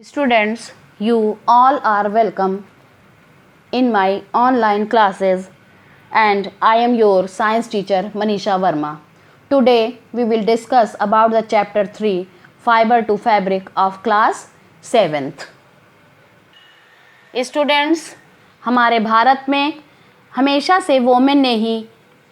Students, you all are welcome in my online classes, and I am your science teacher Manisha Verma. Today we will discuss about the chapter 3 Fiber to Fabric of class 7th. Students, हमारे भारत में हमेशा से women ने ही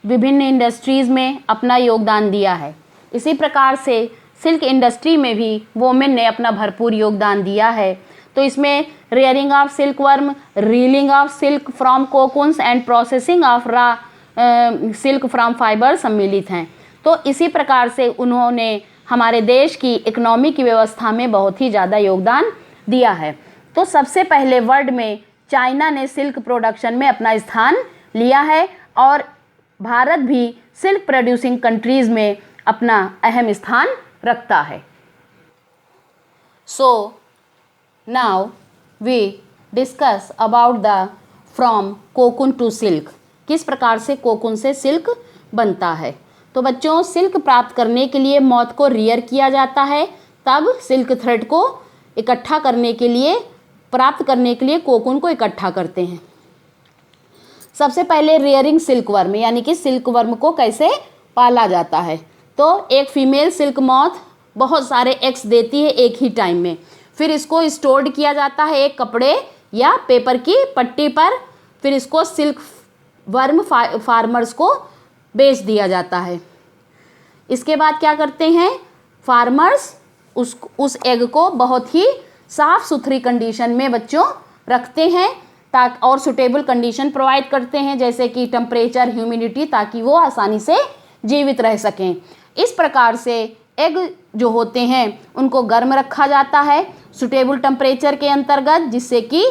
विभिन्न industries में अपना योगदान दिया है। इसी प्रकार से सिल्क इंडस्ट्री में भी वोमेन ने अपना भरपूर योगदान दिया है। तो इसमें rearing of silk worm, reeling of silk from cocoons and processing of raw silk from fibre सम्मिलित हैं। तो इसी प्रकार से उन्होंने हमारे देश की इकोनॉमी की व्यवस्था में बहुत ही ज़्यादा योगदान दिया है। तो सबसे पहले वर्ल्ड में चाइना ने सिल्क प्रोडक्शन में अपना स्थान लिया है और भारत भी सिल्क प्रोड्यूसिंग कंट्रीज़ में अपना अहम स्थान रखता है। So now we discuss about the from cocoon to silk, किस प्रकार से कोकून से सिल्क बनता है। तो बच्चों, सिल्क प्राप्त करने के लिए मौत को रियर किया जाता है, तब सिल्क थ्रेड को इकट्ठा करने के लिए प्राप्त करने के लिए कोकून को इकट्ठा करते हैं। सबसे पहले रेयरिंग सिल्क वर्म, यानी कि सिल्क वर्म को कैसे पाला जाता है। तो एक फीमेल सिल्क मॉथ बहुत सारे एग्स देती है एक ही टाइम में। फिर इसको स्टोर्ड किया जाता है एक कपड़े या पेपर की पट्टी पर। फिर इसको सिल्क वर्म फार्मर्स को बेच दिया जाता है। इसके बाद क्या करते हैं फार्मर्स, उस एग को बहुत ही साफ़ सुथरी कंडीशन में बच्चों रखते हैं ताकि और सुटेबल कंडीशन प्रोवाइड करते हैं, जैसे कि टेम्परेचर, ह्यूमिडिटी, ताकि वो आसानी से जीवित रह सकें। इस प्रकार से एग जो होते हैं उनको गर्म रखा जाता है सुटेबल टेम्परेचर के अंतर्गत, जिससे कि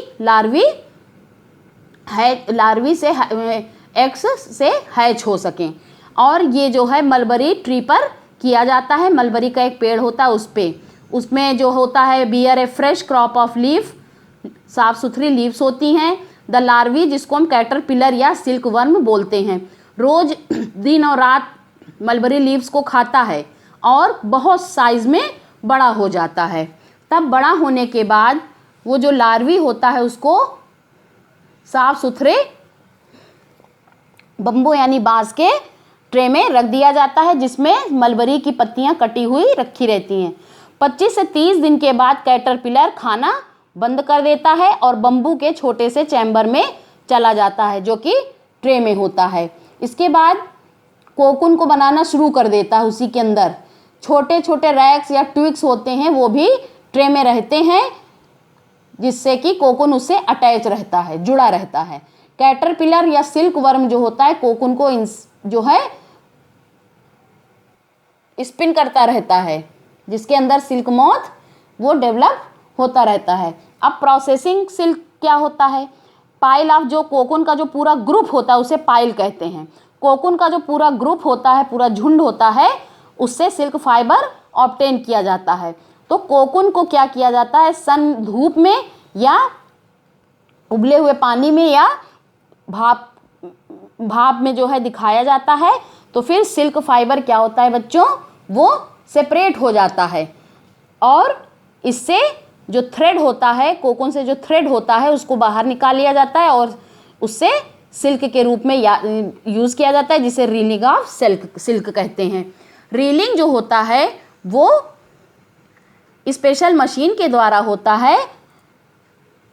लार्वी से एग्स से हैच हो सकें। और ये जो है मलबरी ट्री पर किया जाता है। मलबरी का एक पेड़ होता है, उसमें जो होता है bear a fresh crop of leaf, साफ़ सुथरी लीव्स होती हैं। द लार्वी, जिसको हम कैटरपिलर या सिल्क वर्म बोलते हैं, रोज़ दिन और रात मलबरी लीव्स को खाता है और बहुत साइज़ में बड़ा हो जाता है। तब बड़ा होने के बाद वो जो लार्वी होता है उसको साफ़ सुथरे बम्बू यानी बांस के ट्रे में रख दिया जाता है, जिसमें मलबरी की पत्तियां कटी हुई रखी रहती हैं। 25 से 30 दिन के बाद कैटरपिलर खाना बंद कर देता है और बम्बू के छोटे से चैम्बर में चला जाता है, जो कि ट्रे में होता है। इसके बाद कोकून को बनाना शुरू कर देता है। उसी के अंदर छोटे छोटे रैक्स या ट्विग्स होते हैं, वो भी ट्रे में रहते हैं, जिससे कि कोकून उससे अटैच रहता है, जुड़ा रहता है। कैटरपिलर या सिल्क वर्म जो होता है कोकून को जो है स्पिन करता रहता है, जिसके अंदर सिल्क मॉथ वो डेवलप होता रहता है। अब प्रोसेसिंग सिल्क क्या होता है, पाइल ऑफ जो कोकून का जो पूरा ग्रुप होता है उसे पाइल कहते हैं। कोकून का जो पूरा ग्रुप होता है, पूरा झुंड होता है, उससे सिल्क फाइबर ऑब्टेन किया जाता है। तो कोकून को क्या किया जाता है, सन धूप में या उबले हुए पानी में या भाप में जो है दिखाया जाता है। तो फिर सिल्क फाइबर क्या होता है बच्चों, वो सेपरेट हो जाता है और इससे जो थ्रेड होता है, कोकून से जो थ्रेड होता है उसको बाहर निकाल लिया जाता है और उससे सिल्क के रूप में यूज़ किया जाता है, जिसे रीलिंग ऑफ सिल्क कहते हैं। रीलिंग जो होता है वो स्पेशल मशीन के द्वारा होता है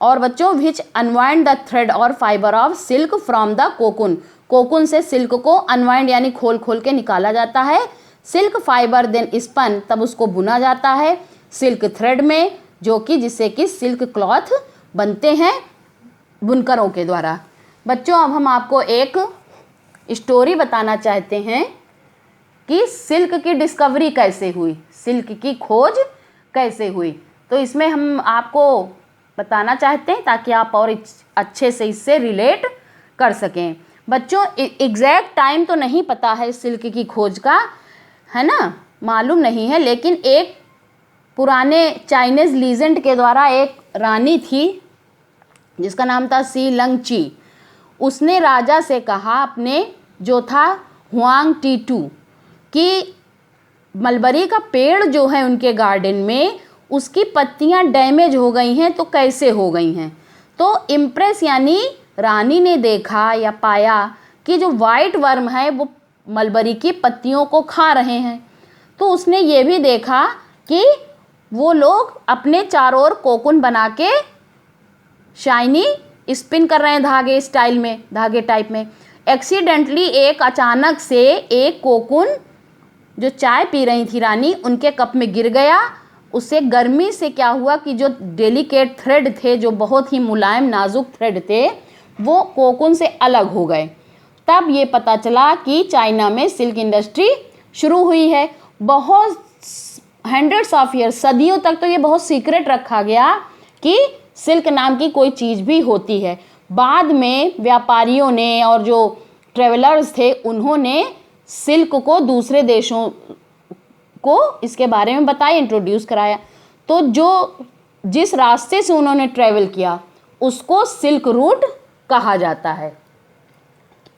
और बच्चों विच अनवाइंड द थ्रेड और fibre of silk from the cocoon, cocoon से सिल्क को अनवाइंड यानी खोल खोल के निकाला जाता है। सिल्क फाइबर देन स्पन, तब उसको बुना जाता है सिल्क थ्रेड में, जो कि जिससे कि सिल्क क्लॉथ बनते हैं बुनकरों के द्वारा। बच्चों, अब हम आपको एक स्टोरी बताना चाहते हैं कि सिल्क की डिस्कवरी कैसे हुई, सिल्क की खोज कैसे हुई। तो इसमें हम आपको बताना चाहते हैं ताकि आप और अच्छे से इससे रिलेट कर सकें। बच्चों, एग्जैक्ट टाइम तो नहीं पता है सिल्क की खोज का, है ना, मालूम नहीं है, लेकिन एक पुराने चाइनीज़ लीजेंड के द्वारा एक रानी थी जिसका नाम था सी लंगची। उसने राजा से कहा, अपने जो था हुआंग टी टू, कि मलबरी का पेड़ जो है उनके गार्डन में उसकी पत्तियां डैमेज हो गई हैं तो कैसे हो गई हैं। तो इम्प्रेस यानी रानी ने देखा या पाया कि जो वाइट वर्म है वो मलबरी की पत्तियों को खा रहे हैं। तो उसने ये भी देखा कि वो लोग अपने चारों ओर कोकून बना के शाइनी स्पिन कर रहे हैं धागे स्टाइल में, धागे टाइप में। एक्सीडेंटली एक अचानक से एक कोकून जो चाय पी रही थी रानी उनके कप में गिर गया। उससे गर्मी से क्या हुआ कि जो डेलिकेट थ्रेड थे, जो बहुत ही मुलायम नाजुक थ्रेड थे, वो कोकून से अलग हो गए। तब ये पता चला कि चाइना में सिल्क इंडस्ट्री शुरू हुई है। बहुत हंड्रेड्स ऑफ ईयर्स, सदियों तक तो ये बहुत सीक्रेट रखा गया कि सिल्क नाम की कोई चीज़ भी होती है। बाद में व्यापारियों ने और जो ट्रेवलर्स थे उन्होंने सिल्क को दूसरे देशों को इसके बारे में बताया, इंट्रोड्यूस कराया। तो जो जिस रास्ते से उन्होंने ट्रेवल किया उसको सिल्क रूट कहा जाता है।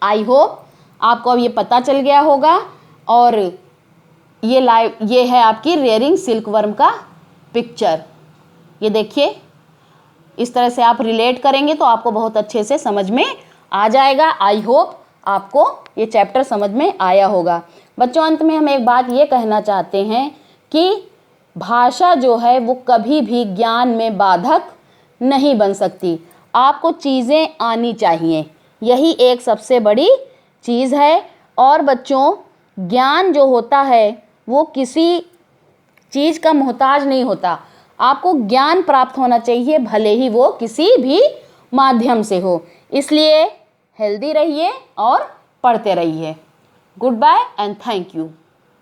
आई होप आपको अब ये पता चल गया होगा। और ये है आपकी रेयरिंग सिल्क वर्म का पिक्चर। ये देखिए, इस तरह से आप रिलेट करेंगे तो आपको बहुत अच्छे से समझ में आ जाएगा। आई होप आपको ये चैप्टर समझ में आया होगा। बच्चों, अंत में हम एक बात ये कहना चाहते हैं कि भाषा जो है वो कभी भी ज्ञान में बाधक नहीं बन सकती। आपको चीज़ें आनी चाहिए, यही एक सबसे बड़ी चीज़ है। और बच्चों, ज्ञान जो होता है वो किसी चीज़ का मोहताज नहीं होता। आपको ज्ञान प्राप्त होना चाहिए, भले ही वो किसी भी माध्यम से हो। इसलिए हेल्दी रहिए और पढ़ते रहिए। Good bye and thank you.